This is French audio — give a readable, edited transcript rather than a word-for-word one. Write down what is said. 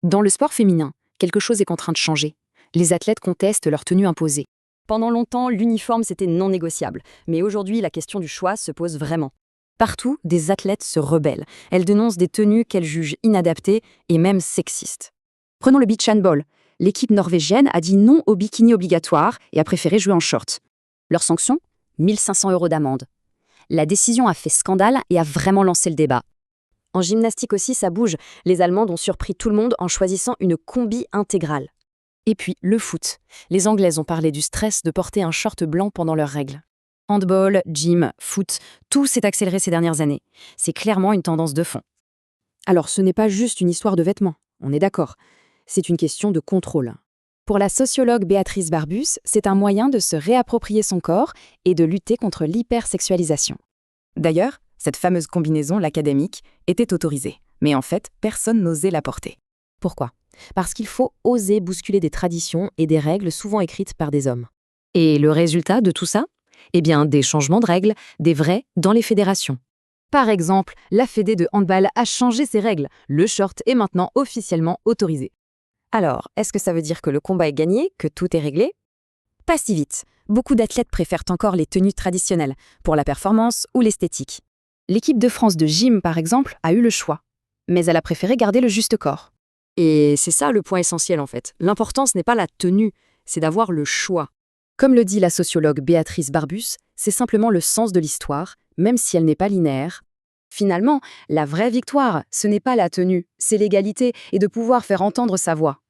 Dans le sport féminin, quelque chose est en train de changer. Les athlètes contestent leur tenue imposée. Pendant longtemps, l'uniforme c'était non négociable, mais aujourd'hui la question du choix se pose vraiment. Partout, des athlètes se rebellent. Elles dénoncent des tenues qu'elles jugent inadaptées et même sexistes. Prenons le beach handball. L'équipe norvégienne a dit non au bikini obligatoire et a préféré jouer en short. Leur sanction 1500 € d'amende. La décision a fait scandale et a vraiment lancé le débat. En gymnastique aussi, ça bouge. Les Allemandes ont surpris tout le monde en choisissant une combi intégrale. Et puis, le foot. Les Anglaises ont parlé du stress de porter un short blanc pendant leurs règles. Handball, gym, foot, tout s'est accéléré ces dernières années. C'est clairement une tendance de fond. Alors, ce n'est pas juste une histoire de vêtements, on est d'accord. C'est une question de contrôle. Pour la sociologue Béatrice Barbus, c'est un moyen de se réapproprier son corps et de lutter contre l'hypersexualisation. D'ailleurs, cette fameuse combinaison, l'académique, était autorisée. Mais en fait, personne n'osait la porter. Pourquoi ? Parce qu'il faut oser bousculer des traditions et des règles souvent écrites par des hommes. Et le résultat de tout ça ? Eh bien, des changements de règles, des vrais, dans les fédérations. Par exemple, la Fédé de handball a changé ses règles. Le short est maintenant officiellement autorisé. Alors, est-ce que ça veut dire que le combat est gagné, que tout est réglé ? Pas si vite. Beaucoup d'athlètes préfèrent encore les tenues traditionnelles, pour la performance ou l'esthétique. L'équipe de France de gym, par exemple, a eu le choix. Mais elle a préféré garder le juste corps. Et c'est ça le point essentiel en fait. L'important, ce n'est pas la tenue, c'est d'avoir le choix. Comme le dit la sociologue Béatrice Barbus, c'est simplement le sens de l'histoire, même si elle n'est pas linéaire. Finalement, la vraie victoire, ce n'est pas la tenue, c'est l'égalité et de pouvoir faire entendre sa voix.